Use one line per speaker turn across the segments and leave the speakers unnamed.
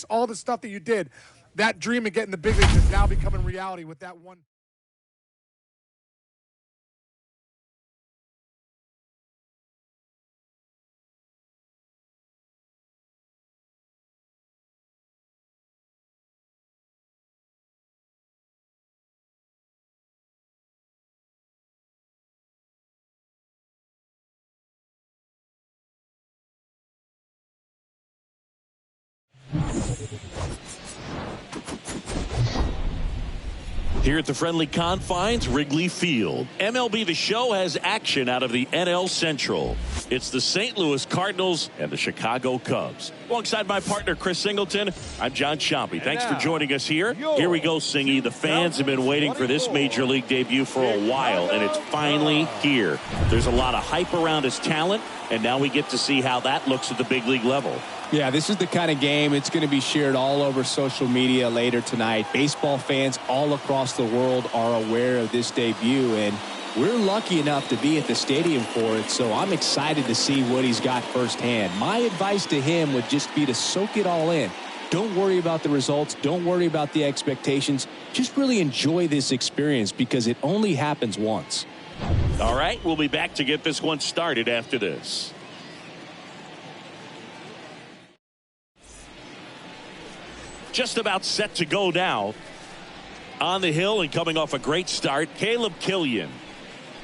all the stuff that you did, that dream of getting the big leagues is now becoming reality with that one.
Here at the friendly confines, Wrigley Field. MLB The Show has action out of the NL Central. It's the St. Louis Cardinals and the Chicago Cubs. Alongside my partner, Chris Singleton, I'm John Chompy. Thanks for joining us here. Here we go, Singy. The fans have been waiting for this Major League debut for a while, and it's finally here. There's a lot of hype around his talent, and now we get to see how that looks at the big league level.
Yeah, this is the kind of game it's going to be shared all over social media later tonight. Baseball fans all across the world are aware of this debut, and we're lucky enough to be at the stadium for it, so I'm excited to see what he's got firsthand. My advice to him would just be to soak it all in. Don't worry about the results. Don't worry about the expectations. Just really enjoy this experience because it only happens once.
All right, we'll be back to get this one started after this. Just about set to go now. On the hill and coming off a great start, Caleb Killian.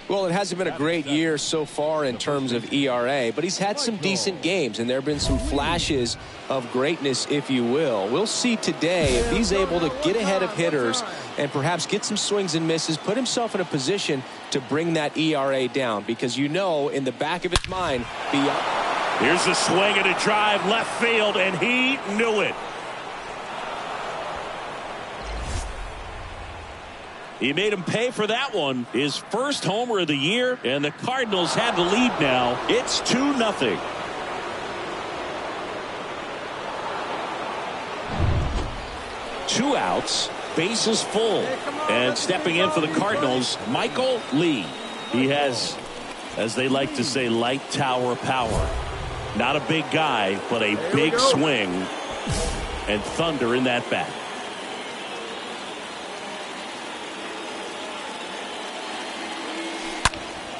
Well, it hasn't been a great year so far in terms of ERA, but he's had some decent games, and there have been some flashes of greatness, if you will. We'll see today if he's able to get ahead of hitters and perhaps get some swings and misses, put himself in a position to bring that ERA down, because you know in the back of his mind,
here's a swing and a drive left field, and he knew it. He made him pay for that one. His first homer of the year, and the Cardinals have the lead now. It's 2-0. Two outs, bases full. And stepping in for the Cardinals, Michael Lee. He has, as they like to say, light tower power. Not a big guy, but a big swing. And thunder in that bat.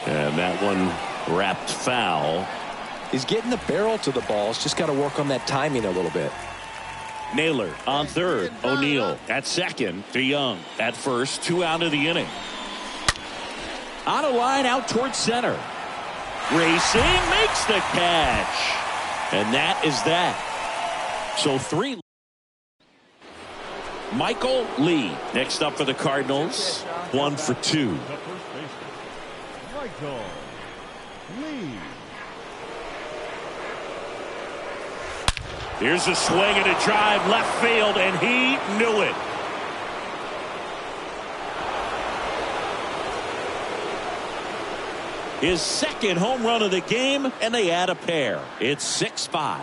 And that one wrapped foul.
He's getting the barrel to the ball. He's just got to work on that timing a little bit.
Naylor on third. O'Neill at second to Young at first. 2 out of the inning. On a line out towards center. Racing makes the catch. And that is that. So 3. Michael Lee next up for the Cardinals. 1 for 2.
Michael Lee.
Here's a swing and a drive left field, and he knew it. His second home run of the game, and they add a pair. It's 6-5.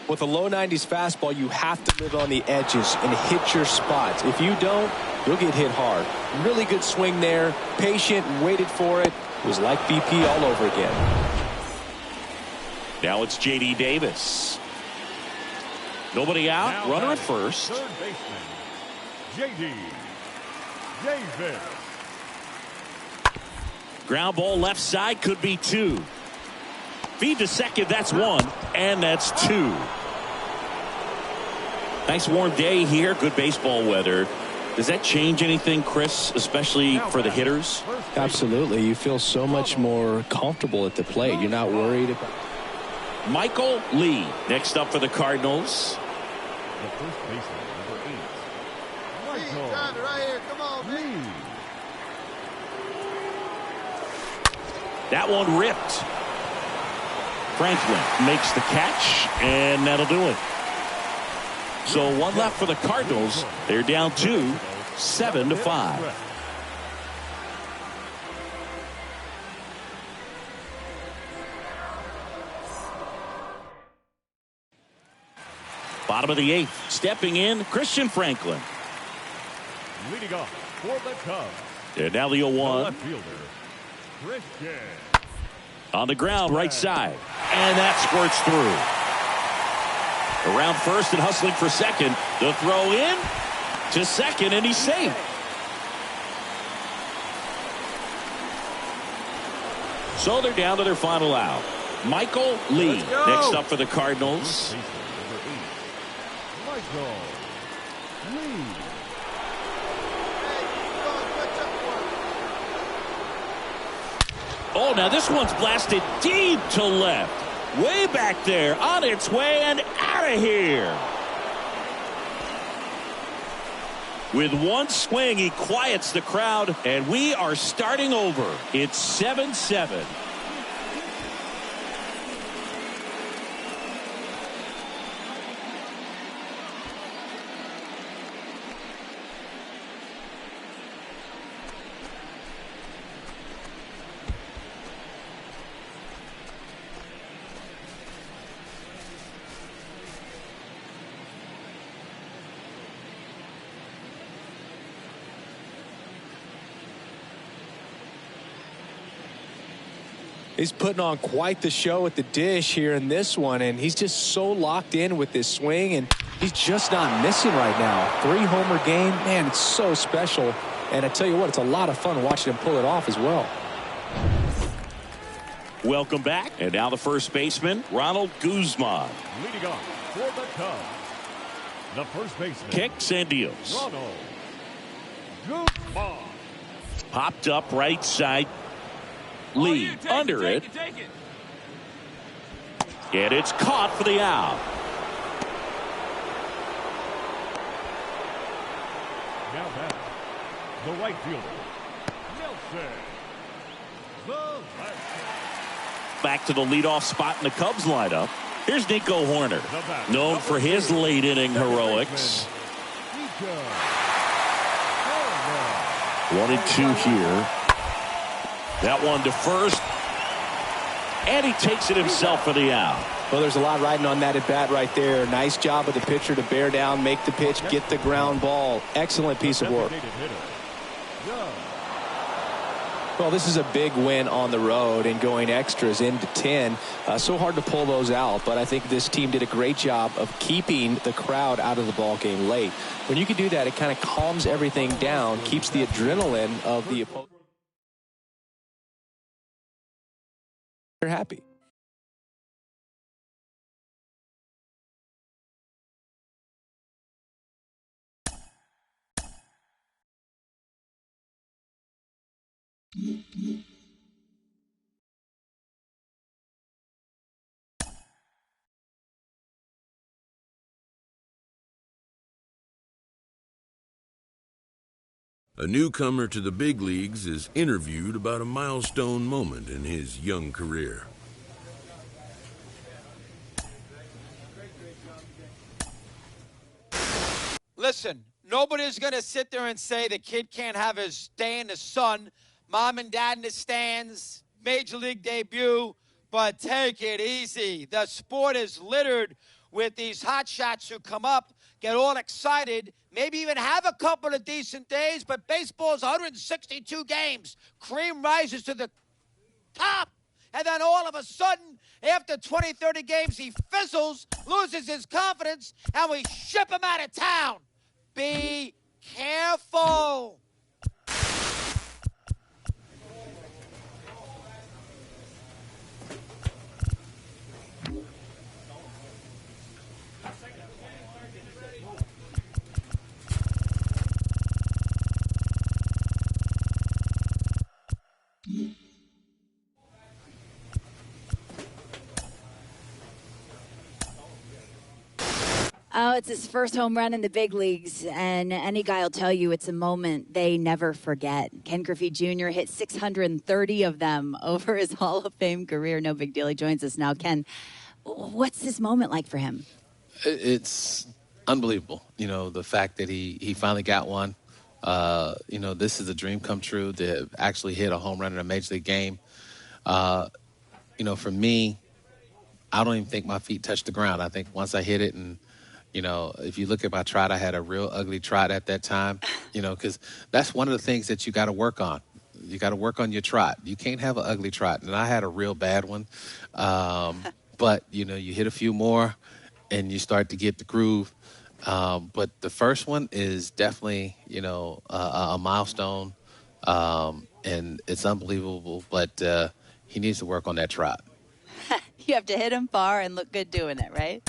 With a low 90s fastball, you have to live on the edges and hit your spots. If you don't, you'll get hit hard. Really good swing there. Patient, waited for it. It was like BP all over again.
Now it's J.D. Davis. Nobody out.
Now
runner at first.
Third baseman, J.D. Davis.
Ground ball left side, could be 2. Feed to second, that's 1, and that's 2. Nice warm day here, good baseball weather. Does that change anything, Chris, especially for the hitters?
Absolutely. You feel so much more comfortable at the plate. You're not worried about.
Michael Lee next up for the Cardinals.
The first baseman, number 8. Michael
right here. Come on,
Lee.
That one ripped. Franklin makes the catch, and that'll do it. So 1 left for the Cardinals. They're down 2, 7-5. Bottom of the 8th, stepping in, Christian Franklin.
Leading off for the Cubs.
And now the 0-1.
Left fielder, Christian.
On the ground, right side. And that squirts through. Around first and hustling for second. The throw in to second, and he's safe. So they're down to their final out. Michael Lee next up for the Cardinals.
Michael Lee.
Oh, now this one's blasted deep to left. Way back there, on its way and out of here. With one swing, he quiets the crowd, and we are starting over. It's 7-7.
He's putting on quite the show at the dish here in this one, and he's just so locked in with this swing, and he's just not missing right now. 3-homer game, man, it's so special. And I tell you what, it's a lot of fun watching him pull it off as well.
Welcome back. And now the first baseman, Ronald Guzman.
Leading off for the Cubs, the first baseman.
Kicks and deals.
Ronald Guzman.
Popped up right side. Lee under it. And it's caught for the out.
Now back, the right fielder, Nelson.
Back to the leadoff spot in the Cubs lineup. Here's Nico Horner, known for his late inning heroics. 1-2 here. That one to first. And he takes it himself for the out.
Well, there's a lot riding on that at bat right there. Nice job of the pitcher to bear down, make the pitch, get the ground ball. Excellent piece of work. Well, this is a big win on the road and going extras into 10. So hard to pull those out, but I think this team did a great job of keeping the crowd out of the ball game late. When you can do that, it kind of calms everything down, keeps the adrenaline of the opponent. You're happy.
A newcomer to the big leagues is interviewed about a milestone moment in his young career.
Listen, nobody's going to sit there and say the kid can't have his day in the sun, mom and dad in the stands, major league debut, but take it easy. The sport is littered with these hot shots who come up, get all excited, maybe even have a couple of decent days, but baseball's 162 games. Cream rises to the top, and then all of a sudden, after 20, 30 games, he fizzles, loses his confidence, and we ship him out of town. Be careful.
Oh, it's his first home run in the big leagues, and any guy will tell you it's a moment they never forget. Ken Griffey Jr. hit 630 of them over his Hall of Fame career. No big deal. He joins us now. Ken, what's this moment like for him?
It's unbelievable. You know, the fact that he finally got one. You know, this is a dream come true to actually hit a home run in a major league game. You know, for me, I don't even think my feet touched the ground. I think once I hit it and You know, if you look at my trot, I had a real ugly trot at that time, you know, because that's one of the things that you got to work on. You got to work on your trot. You can't have an ugly trot. And I had a real bad one. But, you know, you hit a few more and you start to get the groove. But the first one is definitely, you know, a milestone. And it's unbelievable. But he needs to work on that trot.
You have to hit him far and look good doing it, right?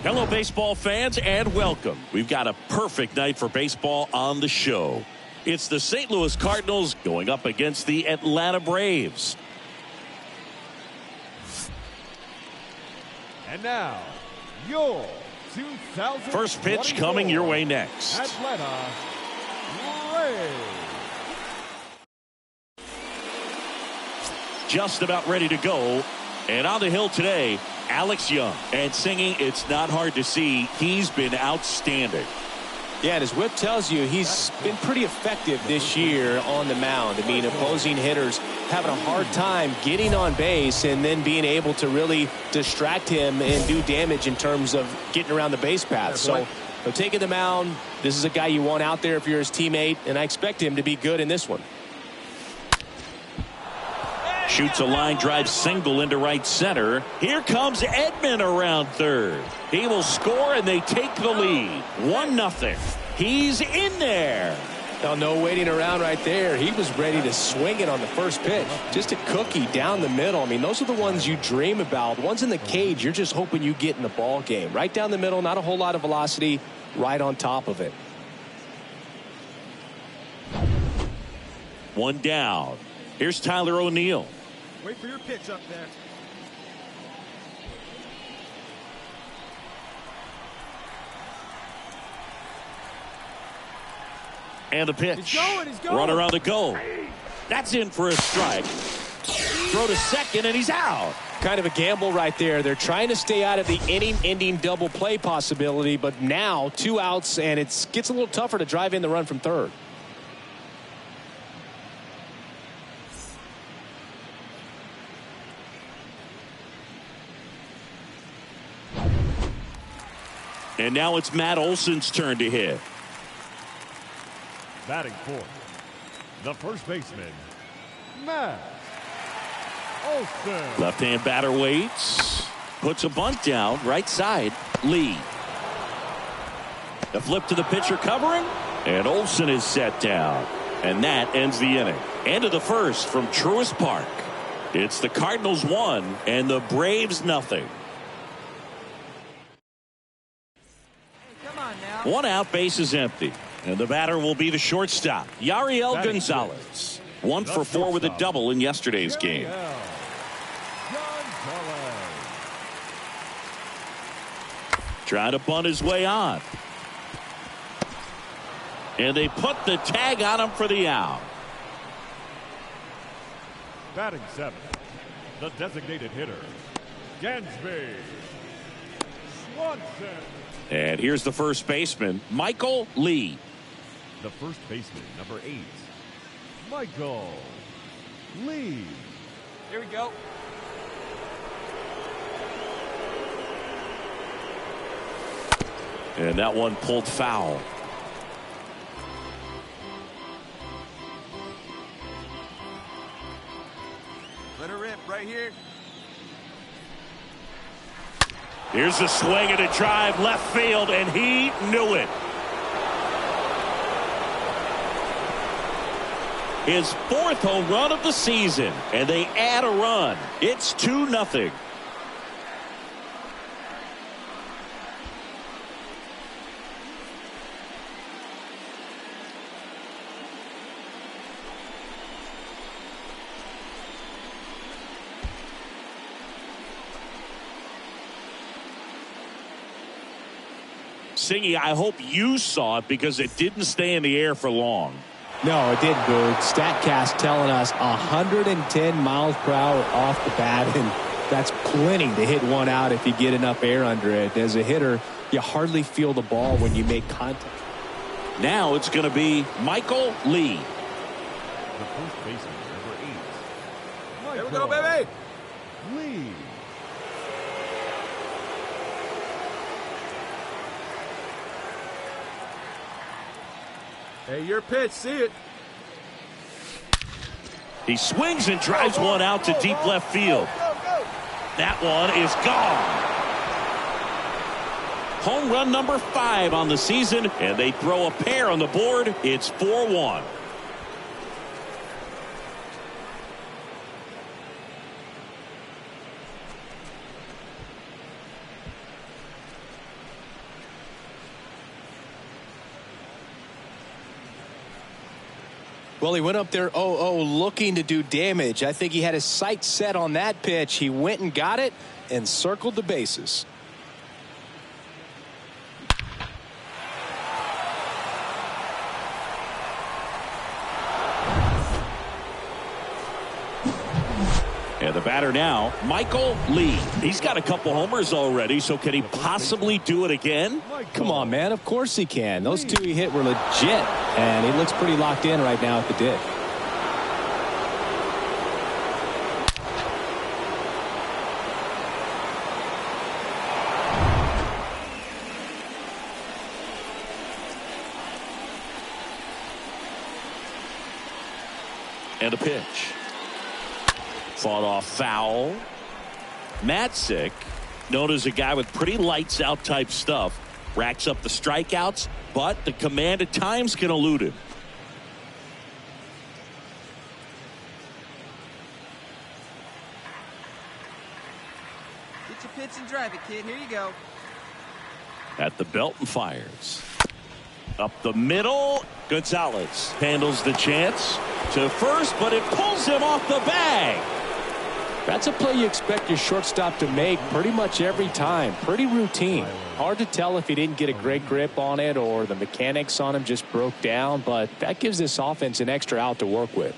Hello, baseball fans, and welcome. We've got a perfect night for baseball on the show. It's the St. Louis Cardinals going up against the Atlanta Braves.
And now, your 2024
First pitch coming your way next.
Atlanta Braves.
Just about ready to go. And on the hill today, Alex Young. And singing It's Not Hard to See, he's been outstanding.
Yeah, and his whip tells you he's been pretty effective this year on the mound. I mean, opposing hitters having a hard time getting on base and then being able to really distract him and do damage in terms of getting around the base path. So, taking the mound, this is a guy you want out there if you're his teammate, and I expect him to be good in this one.
Shoots a line drive single into right center. Here comes Edman around third. He will score and they take the lead. 1-0. He's in there.
Now, no waiting around right there. He was ready to swing it on the first pitch. Just a cookie down the middle. I mean, those are the ones you dream about. Ones in the cage, you're just hoping you get in the ball game. Right down the middle, not a whole lot of velocity, right on top of it.
1 down. Here's Tyler O'Neill.
Wait for your pitch up there.
And the pitch.
He's going.
Runner on the go. That's in for a strike. Throw to second and he's out.
Kind of a gamble right there. They're trying to stay out of the inning-ending double play possibility, but now 2 outs and it gets a little tougher to drive in the run from third.
And now it's Matt Olson's turn to hit.
Batting fourth, the first baseman, Matt Olson.
Left-hand batter waits. Puts a bunt down. Right side. Lee. The flip to the pitcher covering. And Olson is set down. And that ends the inning. End of the first from Truist Park. It's the Cardinals 1 and the Braves 0. 1 out, base is empty. And the batter will be the shortstop, Yariel Gonzalez. 1 for 4 with a double in yesterday's game. Trying to bunt his way on. And they put the tag on him for the out.
Batting 7, the designated hitter, Dansby Swanson.
And here's the first baseman, Michael Lee.
The first baseman, number 8, Michael Lee.
Here we go.
And that one pulled foul.
Let her rip right here.
Here's a swing and a drive left field, and he knew it. His 4th home run of the season, and they add a run. It's 2-0. Singy, I hope you saw it because it didn't stay in the air for long.
No, it didn't, Boog. StatCast telling us 110 miles per hour off the bat, and that's plenty to hit one out if you get enough air under it. As a hitter, you hardly feel the ball when you make contact.
Now it's going to be Michael Lee.
The first baseman, number 8.
Here we go, baby.
Lee.
Hey, your pitch. See it.
He swings and drives one out to deep left field. That one is gone. Home run number 5 on the season, and they throw a pair on the board. It's 4-1.
Well, he went up there 0-0 looking to do damage. I think he had his sights set on that pitch. He went and got it and circled the bases.
And the batter now, Michael Lee. He's got a couple homers already, so can he possibly do it again?
Come on, man. Of course he can. Those 2 he hit were legit, and he looks pretty locked in right now at the dick.
And a pitch. Fought off foul. Matzik, known as a guy with pretty lights out type stuff, racks up the strikeouts, but the command at times can elude him.
Get your pitch and drive it, kid. Here you go.
At the belt and fires. Up the middle. Gonzalez handles the chance to first, but it pulls him off the bag.
That's a play you expect your shortstop to make pretty much every time. Pretty routine. Hard to tell if he didn't get a great grip on it or the mechanics on him just broke down, but that gives this offense an extra out to work with.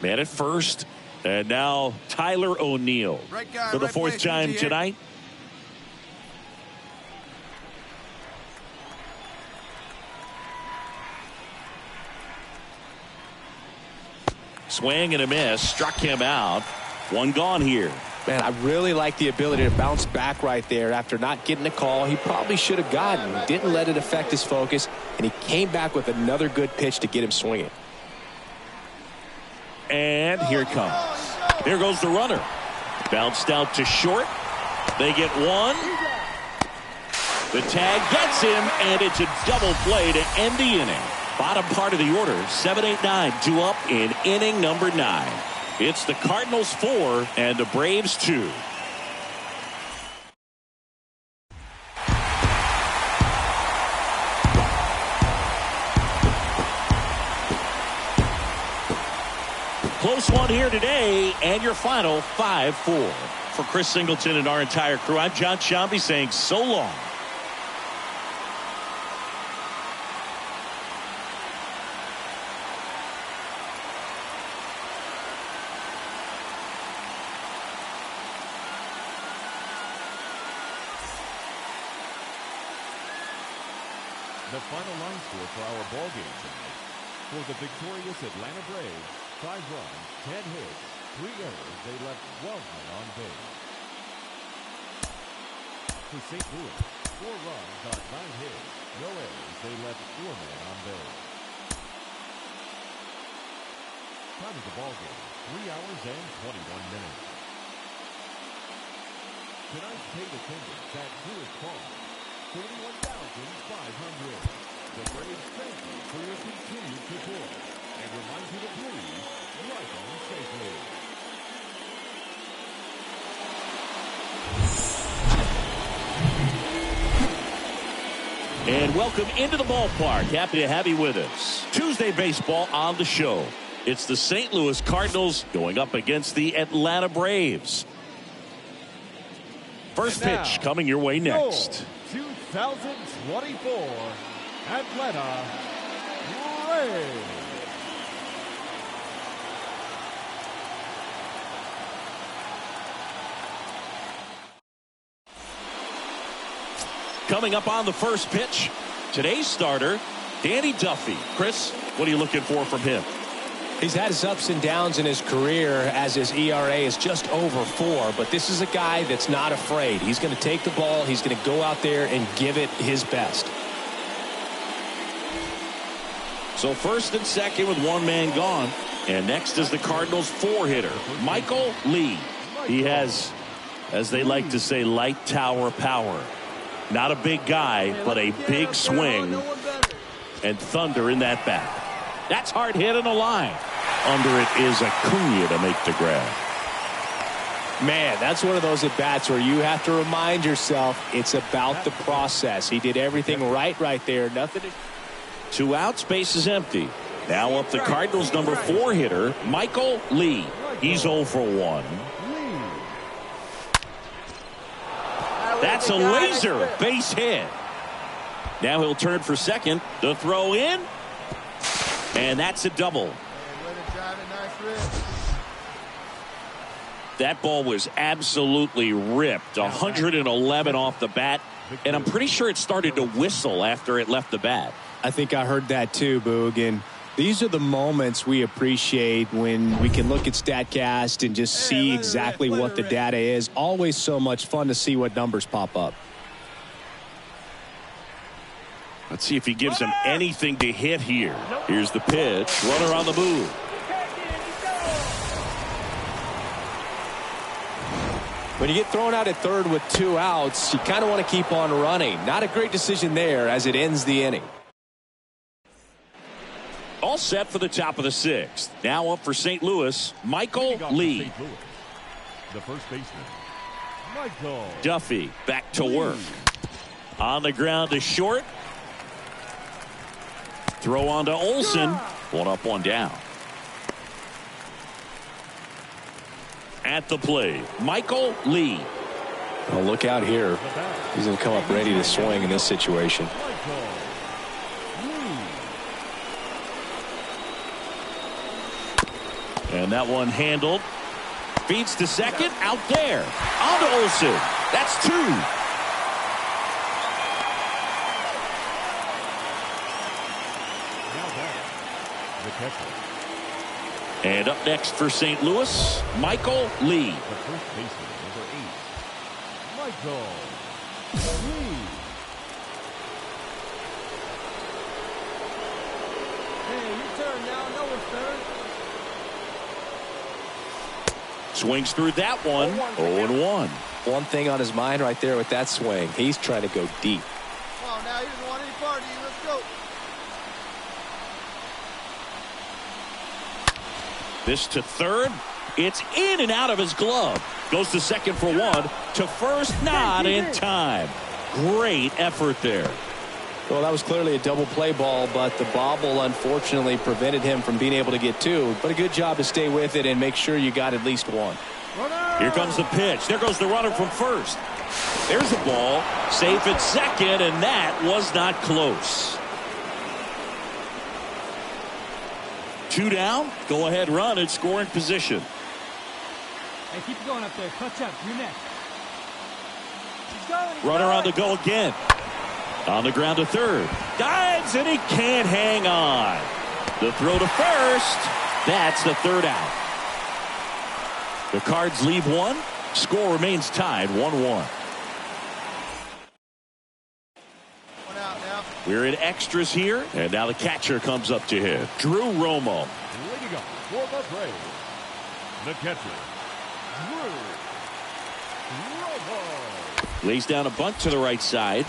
Man at first, and now Tyler O'Neill for the 4th time tonight. Swing and a miss, struck him out. One gone here.
Man, I really like the ability to bounce back right there after not getting a call he probably should have gotten. He didn't let it affect his focus, and he came back with another good pitch to get him swinging.
And here it comes. Here goes the runner. Bounced out to short. They get one. The tag gets him, and it's a double play to end the inning. Bottom part of the order, 7-8-9, 2 up in inning number 9. It's the Cardinals 4 and the Braves 2. Close one here today, and your final 5-4. For Chris Singleton and our entire crew, I'm John Shambi saying so long.
The final line score for our ball game tonight. For the victorious Atlanta Braves, 5 runs, 10 hits, 3 errors. They left 12 men on base. For St. Louis, 4 runs on 9 hits, no errors. They left 4 men on base. Time of the ball game, 3 hours and 21 minutes. Tonight's paid attendance at Coors Park, 41,500. The Braves thank you for your continued support and remind you to please ride home safely.
And welcome into the ballpark. Happy to have you with us. Tuesday baseball on the show. It's the St. Louis Cardinals going up against the Atlanta Braves. First pitch coming your way next.
2024 Atlanta Braves.
Coming up on the first pitch, today's starter, Danny Duffy. Chris, what are you looking for from him?
He's had his ups and downs in his career as his ERA is just over 4, but this is a guy that's not afraid. He's going to take the ball. He's going to go out there and give it his best.
So first and second with one man gone. And next is the Cardinals 4-hitter, Michael Lee. He has, as they like to say, light tower power. Not a big guy, but a big swing. And thunder in that bat. That's hard hit on the line. Under it is Acuna to make the grab.
Man, that's one of those at-bats where you have to remind yourself it's about the process. He did everything right there. Nothing.
2 outs, base is empty. Now up the Cardinals number 4 hitter, Michael Lee. He's 0 for 1. That's a laser base hit. Now he'll turn for second. The throw in. And that's a double. That ball was absolutely ripped. 111 off the bat. And I'm pretty sure it started to whistle after it left the bat.
I think I heard that too, Boog. And these are the moments we appreciate when we can look at StatCast and just see exactly what the data is. Always so much fun to see what numbers pop up.
Let's see if he gives him anything to hit here. Here's the pitch. Runner on the move.
When you get thrown out at third with 2 outs, you kind of want to keep on running. Not a great decision there as it ends the inning.
All set for the top of the 6th. Now up for St. Louis, Michael Lee.
The first baseman, Michael
Duffy back to work. On the ground to short. Throw on to Olsen. 1 up, 1 down. At the plate, Michael Lee.
Well, look out here. He's going to come up ready to swing in this situation.
And that one handled. Feeds to second. Out there. On to Olsen. That's 2. And up next for St. Louis, Michael Lee.
The first baseman, number 8, Michael Lee.
Hey, your turn now. No one's turn.
Swings through that one. 0-1.
One thing on his mind right there with that swing. He's trying to go deep.
Come on now. He doesn't want any part of you. Let's go.
This to third. It's in and out of his glove. Goes to second for 1. To first, not in time. Great effort there.
Well, that was clearly a double play ball, but the bobble unfortunately prevented him from being able to get 2. But a good job to stay with it and make sure you got at least 1.
Here comes the pitch. There goes the runner from first. There's the ball. Safe at second, and that was not close. 2 down. Go ahead run in scoring position.
Hey, keep going up there. Clutch up. You're next.
Runner on the go again. On the ground to third. Dives, and he can't hang on. The throw to first. That's the 3rd out. The Cards leave 1. Score remains tied 1-1. We're in extras here, and now the catcher comes up to hit. Drew Romo.
Leading up for the Braves, the catcher, Drew Romo.
Lays down a bunt to the right side.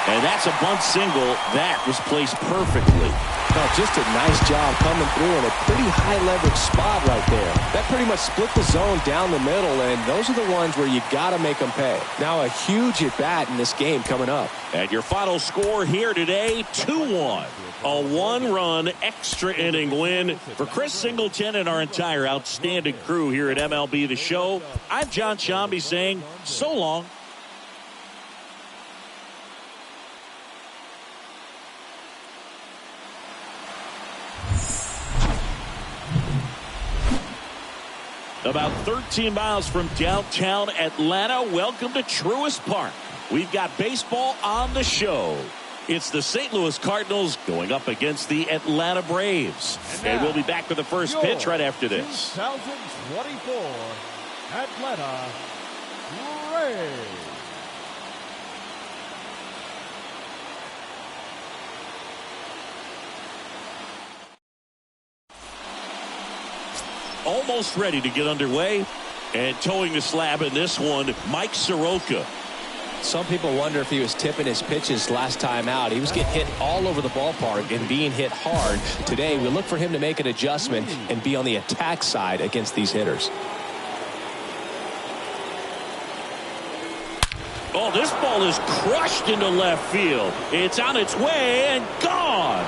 And that's a bunt single. That was placed perfectly.
Oh, just a nice job coming through in a pretty high leverage spot right there. That pretty much split the zone down the middle, and those are the ones where you got to make them pay. Now a huge at bat in this game coming up.
And your final score here today, 2-1. A one-run extra inning win for Chris Singleton and our entire outstanding crew here at MLB The Show. I'm John Shambi saying so long. About 13 miles from downtown Atlanta, welcome to Truist Park. We've got baseball on the show. It's the St. Louis Cardinals going up against the Atlanta Braves. And we'll be back with the first pitch right after this.
2024 Atlanta Braves.
Almost ready to get underway. And towing the slab in this one, Mike Soroka.
Some people wonder if he was tipping his pitches last time out. He was getting hit all over the ballpark and being hit hard. Today, we look for him to make an adjustment and be on the attack side against these hitters.
Oh, this ball is crushed into left field. It's on its way and gone.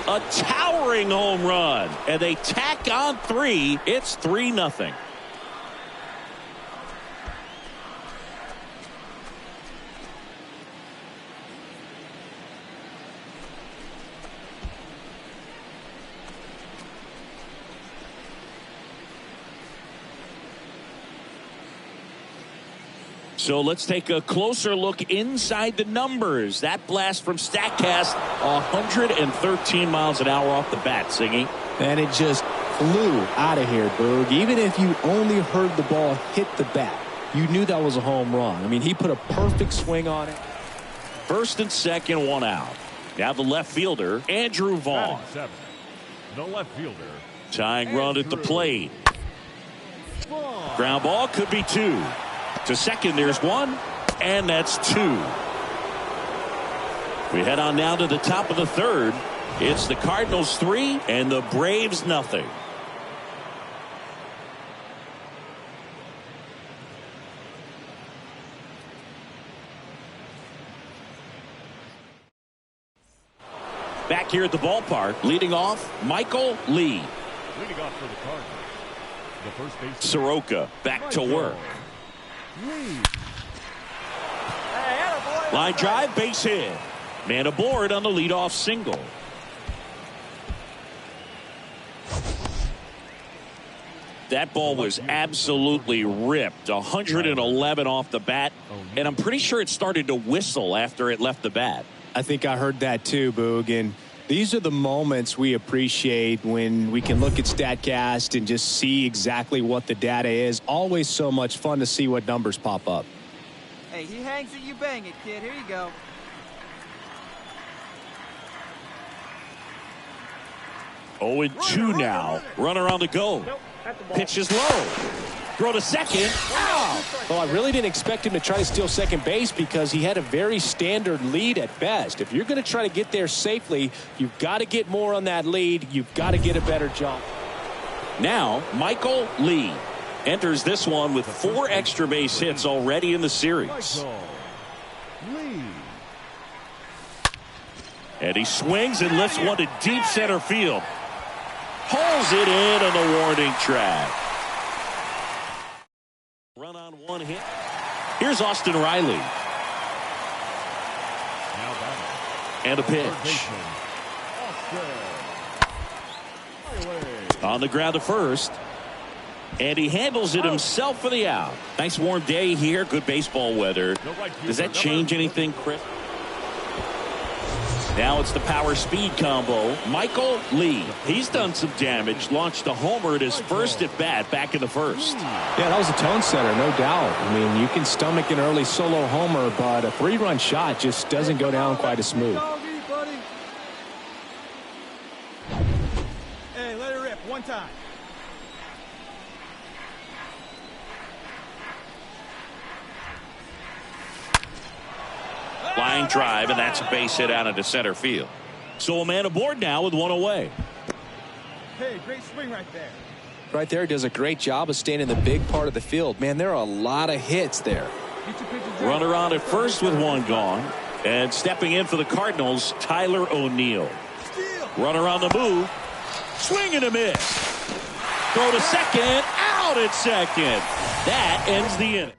A towering home run. And they tack on 3. It's 3-0. So let's take a closer look inside the numbers. That blast from StatCast, 113 miles an hour off the bat, Singy.
And it just flew out of here, Berg. Even if you only heard the ball hit the bat, you knew that was a home run. I mean, he put a perfect swing on it.
First and second, 1 out. Now the left fielder, Andrew Vaughn.
The left fielder.
Tying run at the plate. Ground ball could be 2. To second, there's 1, and that's 2. We head on now to the top of the third. It's the Cardinals 3 and the Braves 0. Back here at the ballpark, leading off, Michael Lee.
Leading off for the Cardinals, the first base.
Soroka back to work. Line drive, base hit. Man aboard on the leadoff single. That ball was absolutely ripped. 111 off the bat. And I'm pretty sure it started to whistle after it left the bat.
I think I heard that too, Boog. And these are the moments we appreciate when we can look at StatCast and just see exactly what the data is. Always so much fun to see what numbers pop up.
Hey, he hangs it, you bang it, kid. Here you go.
Oh, and 2 now. Runner on the go. Pitch is low. Throw to second. Ow!
Well, I really didn't expect him to try to steal second base because he had a very standard lead at best. If you're going to try to get there safely, you've got to get more on that lead. You've got to get a better jump.
Now, Michael Lee enters this one with 4 extra base hits already in the series. And he swings and lifts one to deep center field. Hauls it in on the warning track. Run on 1 hit. Here's Austin Riley. And a pitch. On the ground to first. And he handles it himself for the out. Nice warm day here. Good baseball weather. Does that change anything, Chris? Now it's the power speed combo. Michael Lee. He's done some damage. Launched a homer at his first at bat back in the first.
Yeah, that was a tone setter, no doubt. I mean, you can stomach an early solo homer, but a 3-run shot just doesn't go down quite as smooth.
Hey, let it rip one time.
Line drive, and that's a base hit out into center field. So a man aboard now with 1 away.
Hey, great swing right there.
Right there, does a great job of staying in the big part of the field. Man, there are a lot of hits there.
Runner on at first with 1 gone. And stepping in for the Cardinals, Tyler O'Neill. Runner on the move. Swing and a miss. Throw to second. Out at second. That ends the inning.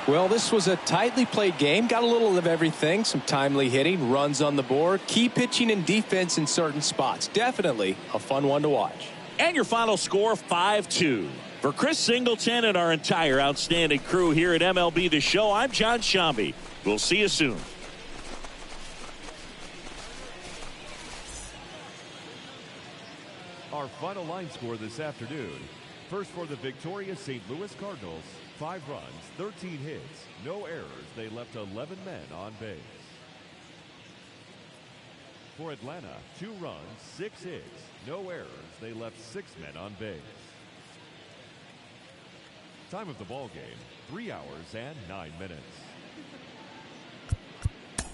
Well, this was a tightly played game. Got a little of everything. Some timely hitting, runs on the board, key pitching and defense in certain spots. Definitely a fun one to watch.
And your final score, 5-2. For Chris Singleton and our entire outstanding crew here at MLB The Show, I'm John Shambi. We'll see you soon.
Our final line score this afternoon. First for the victorious St. Louis Cardinals, 5 runs, 13 hits, no errors. They left 11 men on base. For Atlanta, 2 runs, 6 hits, no errors. They left 6 men on base. Time of the ball game, 3 hours and 9 minutes.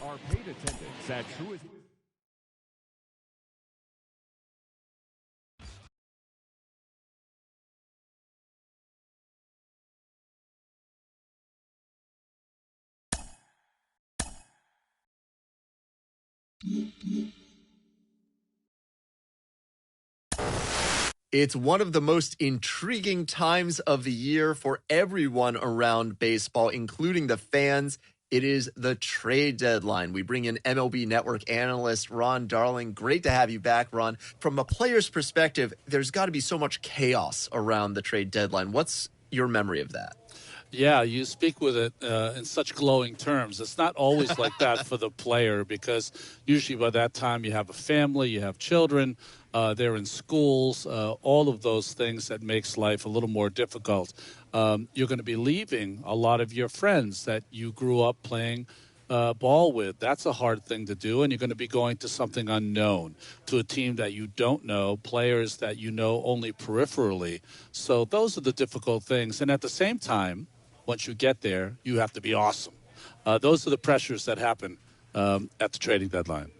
Our paid attendance at Truist.
It's one of the most intriguing times of the year for everyone around baseball, including the fans. It is the trade deadline. We bring in MLB Network analyst Ron Darling. Great to have you back, Ron. From a player's perspective, there's got to be so much chaos around the trade deadline. What's your memory of that?
Yeah, you speak with it in such glowing terms. It's not always like that for the player, because usually by that time you have a family, you have children, they're in schools, all of those things that makes life a little more difficult. You're going to be leaving a lot of your friends that you grew up playing ball with. That's a hard thing to do, and you're going to be going to something unknown, to a team that you don't know, players that you know only peripherally. So those are the difficult things. And at the same time, once you get there, you have to be awesome. Those are the pressures that happen at the trading deadline.